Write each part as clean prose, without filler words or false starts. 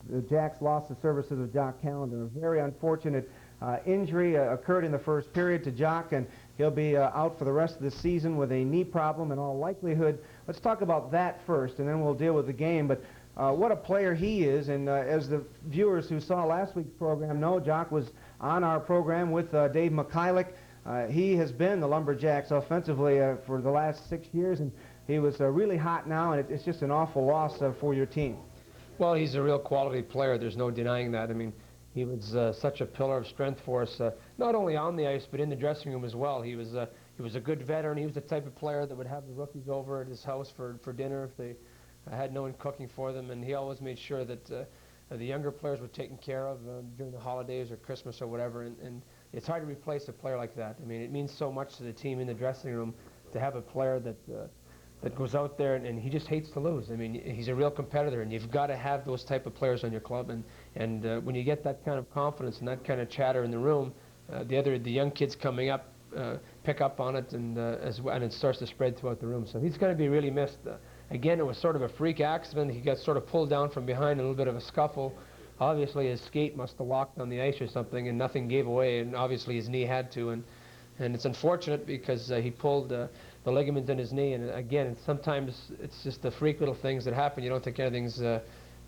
the Jacks lost the services of Jock Callander. A very unfortunate injury occurred in the first period to Jock, and he'll be out for the rest of the season with a knee problem in all likelihood. Let's talk about that first, and then we'll deal with the game. But what a player he is, and as the viewers who saw last week's program know, Jock was on our program with Dave McKillick. He has been the Lumberjacks offensively for the last 6 years, and he was really hot now, and it's just an awful loss for your team. Well, he's a real quality player. There's no denying that. I mean, he was such a pillar of strength for us, not only on the ice, but in the dressing room as well. He was a good veteran. He was the type of player that would have the rookies over at his house for dinner if they had no one cooking for them, and he always made sure that the younger players were taken care of during the holidays or Christmas or whatever, and it's hard to replace a player like that. I mean, it means so much to the team in the dressing room to have a player that goes out there and he just hates to lose. I mean, he's a real competitor, and you've got to have those type of players on your club, and when you get that kind of confidence and that kind of chatter in the room, the young kids coming up pick up on it, and it starts to spread throughout the room. So he's going to be really missed. Again, it was sort of a freak accident. He got sort of pulled down from behind, a little bit of a scuffle. Obviously, his skate must have locked on the ice or something, and nothing gave away, and obviously his knee had to. And it's unfortunate because he pulled the ligaments in his knee, and again, sometimes it's just the freak little things that happen. You don't think anything's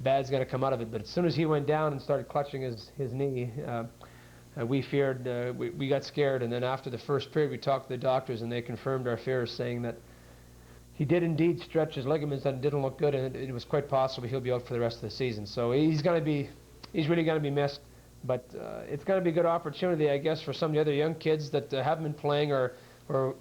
bad's going to come out of it, but as soon as he went down and started clutching his knee, we feared, we got scared, and then after the first period, we talked to the doctors, and they confirmed our fears, saying that he did indeed stretch his ligaments, and it didn't look good, and it was quite possible he'll be out for the rest of the season. So he's really going to be missed, but it's going to be a good opportunity, I guess, for some of the other young kids that haven't been playing or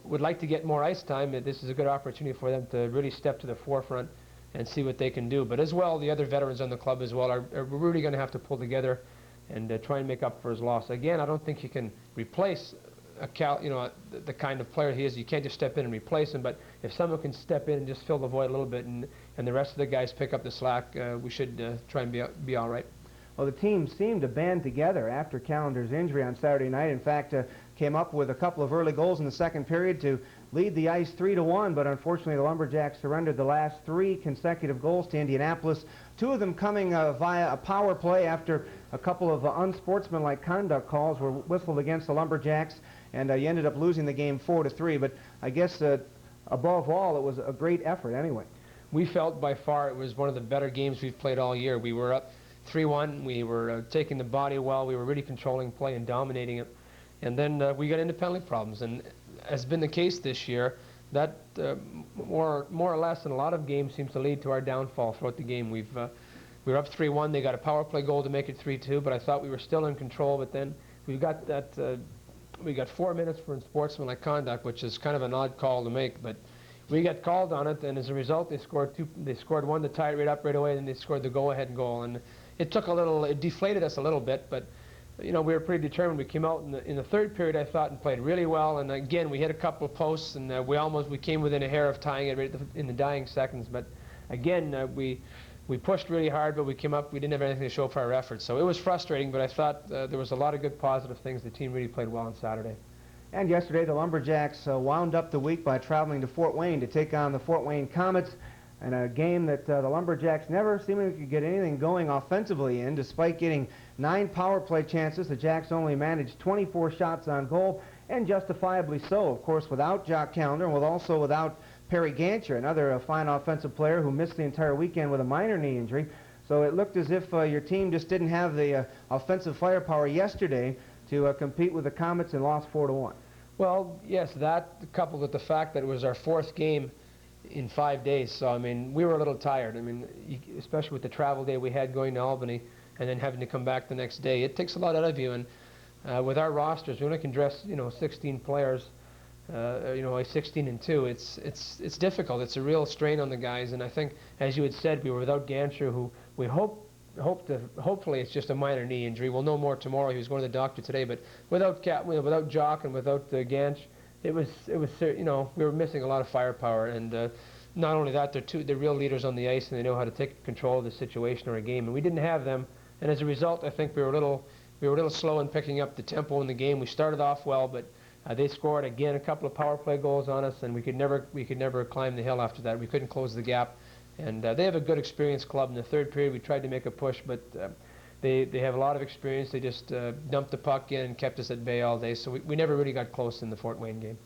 would like to get more ice time. This is a good opportunity for them to really step to the forefront and see what they can do. But as well, the other veterans on the club as well are really going to have to pull together and try and make up for his loss. Again, I don't think you can replace the kind of player he is. You can't just step in and replace him, but if someone can step in and just fill the void a little bit, and the rest of the guys pick up the slack, we should try and be all right. Well, the team seemed to band together after Callander's injury on Saturday night. In fact, came up with a couple of early goals in the second period to lead the ice 3-1, but unfortunately the Lumberjacks surrendered the last 3 consecutive goals to Indianapolis, 2 of them coming via a power play after a couple of unsportsmanlike conduct calls were whistled against the Lumberjacks, and you ended up losing the game 4-3. But I guess above all, it was a great effort anyway. We felt by far it was one of the better games we've played all year. We were up 3-1. We were taking the body well. We were really controlling play and dominating it. And then we got into penalty problems. And as has been the case this year, that more or less in a lot of games seems to lead to our downfall throughout the game. We were up 3-1. They got a power play goal to make it 3-2, but I thought we were still in control. But then we got that. We got 4 minutes for unsportsmanlike conduct, which is kind of an odd call to make, but we got called on it, and as a result, they scored one to tie it right up right away, and they scored the go-ahead goal. And it deflated us a little bit, but we were pretty determined. We came out in the third period, I thought, and played really well. And again, we hit a couple of posts, and we came within a hair of tying it right in the dying seconds. But again, we pushed really hard, but we came up. We didn't have anything to show for our efforts, so it was frustrating. But I thought there was a lot of good positive things. The team really played well on Saturday. And yesterday, the Lumberjacks wound up the week by traveling to Fort Wayne to take on the Fort Wayne Comets, in a game that the Lumberjacks never seemingly could get anything going offensively in. Despite getting 9 power play chances, the Jacks only managed 24 shots on goal, and justifiably so, of course, without Jock Callander, and also without Perry Gancher, another fine offensive player who missed the entire weekend with a minor knee injury. So it looked as if your team just didn't have the offensive firepower yesterday to compete with the Comets, and lost 4-1. Well, yes, that coupled with the fact that it was our 4th game in 5 days. So, I mean, we were a little tired. I mean, especially with the travel day we had going to Albany and then having to come back the next day. It takes a lot out of you. And with our rosters, we only can dress, 16 players, 16 and 2. It's difficult. It's a real strain on the guys. And I think, as you had said, we were without Gancher, who we hopefully it's just a minor knee injury. We'll know more tomorrow. He was going to the doctor today. But without Jock and without Ganch, it was we were missing a lot of firepower. And not only that, they're real leaders on the ice, and they know how to take control of the situation or a game. And we didn't have them. And as a result, I think we were a little slow in picking up the tempo in the game. We started off well, but they scored again a couple of power play goals on us, and we could never climb the hill after that. We couldn't close the gap, And they have a good experienced club. In the third period, we tried to make a push, but they have a lot of experience. They just dumped the puck in and kept us at bay all day, so we never really got close in the Fort Wayne game.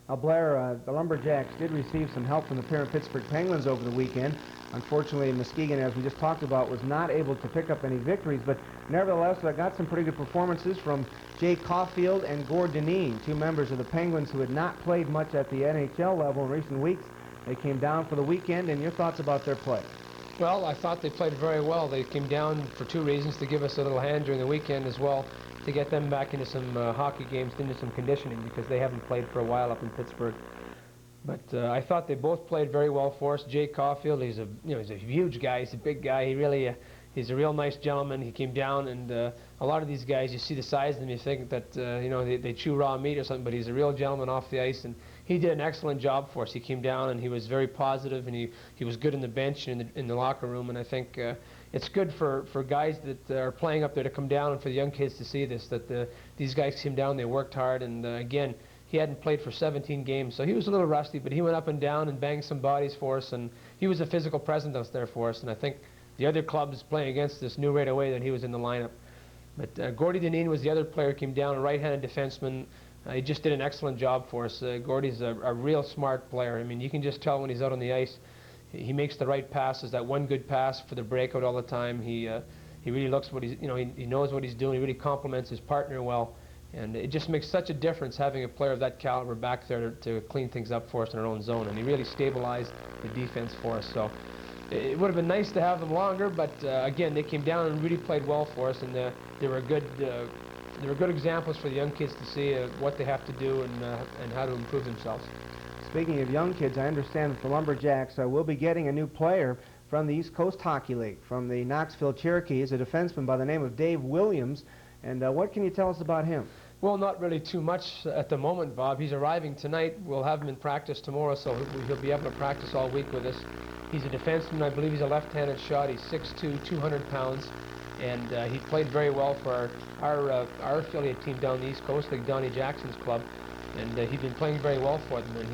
Now, Blair, the Lumberjacks did receive some help from the parent Pittsburgh Penguins over the weekend. Unfortunately, Muskegon, as we just talked about, was not able to pick up any victories, but nevertheless, got some pretty good performances from Jay Caulfield and Gord Dineen, two members of the Penguins who had not played much at the NHL level in recent weeks. They came down for the weekend, and your thoughts about their play? Well, I thought they played very well. They came down for two reasons: to give us a little hand during the weekend, as well to get them back into some hockey games, into some conditioning, because they haven't played for a while up in Pittsburgh. But I thought they both played very well for us. Jay Caulfield, he's a huge guy. He's a big guy. He's a real nice gentleman. He came down, and a lot of these guys, you see the size of them, you think that they chew raw meat or something. But he's a real gentleman off the ice, and he did an excellent job for us. He came down, and he was very positive, and he was good in the bench and in the locker room. And I think it's good for guys that are playing up there to come down, and for the young kids to see this, that these guys came down, they worked hard, and again, he hadn't played for 17 games, so he was a little rusty, but he went up and down and banged some bodies for us, and he was a physical presence out there for us, and I think the other clubs playing against us knew right away that he was in the lineup. But Gordy Dineen was the other player who came down, a right-handed defenseman. He just did an excellent job for us. Gordy's a real smart player. I mean, you can just tell when he's out on the ice. He makes the right passes, that one good pass for the breakout all the time. He really looks what he's, he knows what he's doing. He really complements his partner well. And it just makes such a difference having a player of that caliber back there to clean things up for us in our own zone. And he really stabilized the defense for us. So it would have been nice to have them longer, but again, they came down and really played well for us, and they were good examples for the young kids to see what they have to do and how to improve themselves. Speaking of young kids, I understand that the Lumberjacks will be getting a new player from the East Coast Hockey League, from the Knoxville Cherokees, a defenseman by the name of Dave Williams. And what can you tell us about him? Well, not really too much at the moment, Bob. He's arriving tonight. We'll have him in practice tomorrow, so he'll be able to practice all week with us. He's a defenseman. I believe he's a left-handed shot. He's 6'2", 200 pounds, and he played very well for our affiliate team down the East Coast, like Donnie Jackson's club, and he's been playing very well for them. And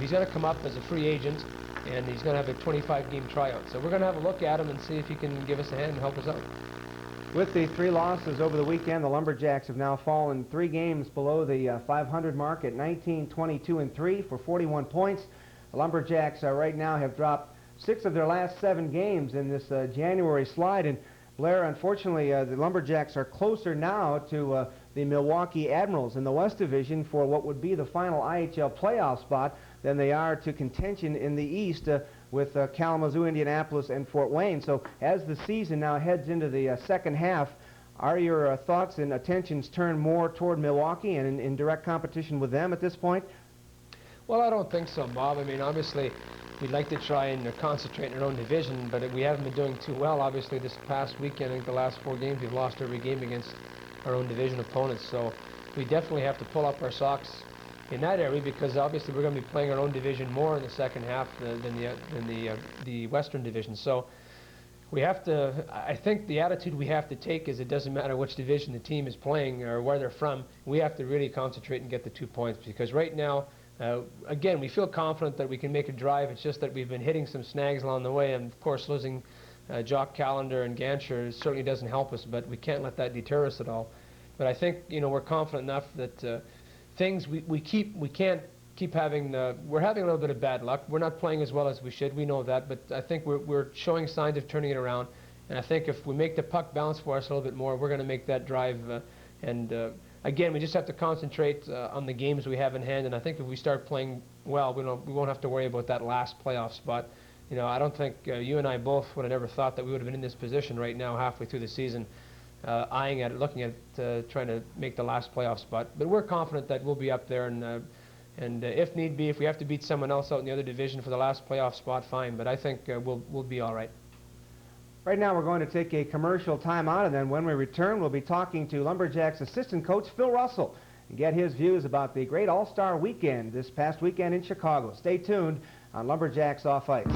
he's going to come up as a free agent, and he's going to have a 25-game tryout. So we're going to have a look at him and see if he can give us a hand and help us out. With the 3 losses over the weekend, the Lumberjacks have now fallen 3 games below the 500 mark at 19, 22, and 3 for 41 points. The Lumberjacks right now have dropped 6 of their last 7 games in this January slide. And Blair, unfortunately, the Lumberjacks are closer now to the Milwaukee Admirals in the West Division for what would be the final IHL playoff spot than they are to contention in the East with Kalamazoo, Indianapolis, and Fort Wayne. So as the season now heads into the second half, are your thoughts and attentions turned more toward Milwaukee and in direct competition with them at this point? Well, I don't think so, Bob. I mean, obviously, we'd like to try and concentrate in our own division, but we haven't been doing too well. Obviously, this past weekend, I think the last 4 games, we've lost every game against our own division opponents. So we definitely have to pull up our socks in that area, because obviously we're going to be playing our own division more in the second half than the Western Division. So we have to, I think the attitude we have to take is it doesn't matter which division the team is playing or where they're from, we have to really concentrate and get the 2 points, because right now, again, we feel confident that we can make a drive. It's just that we've been hitting some snags along the way, and of course losing Jock Callander and Ganscher certainly doesn't help us, but we can't let that deter us at all. But I think, we're confident enough that things we can't keep having. We're having a little bit of bad luck. We're not playing as well as we should. We know that, but I think we're showing signs of turning it around. And I think if we make the puck bounce for us a little bit more, we're going to make that drive. Again, we just have to concentrate on the games we have in hand. And I think if we start playing well, we won't have to worry about that last playoff spot. I don't think you and I both would have ever thought that we would have been in this position right now halfway through the season. Eyeing at it, looking at trying to make the last playoff spot. But we're confident that we'll be up there, and if need be, if we have to beat someone else out in the other division for the last playoff spot, fine. But I think we'll be all right. Right now we're going to take a commercial timeout, and then when we return, we'll be talking to Lumberjacks assistant coach Phil Russell and get his views about the great All-Star Weekend this past weekend in Chicago. Stay tuned on Lumberjacks Off Ice.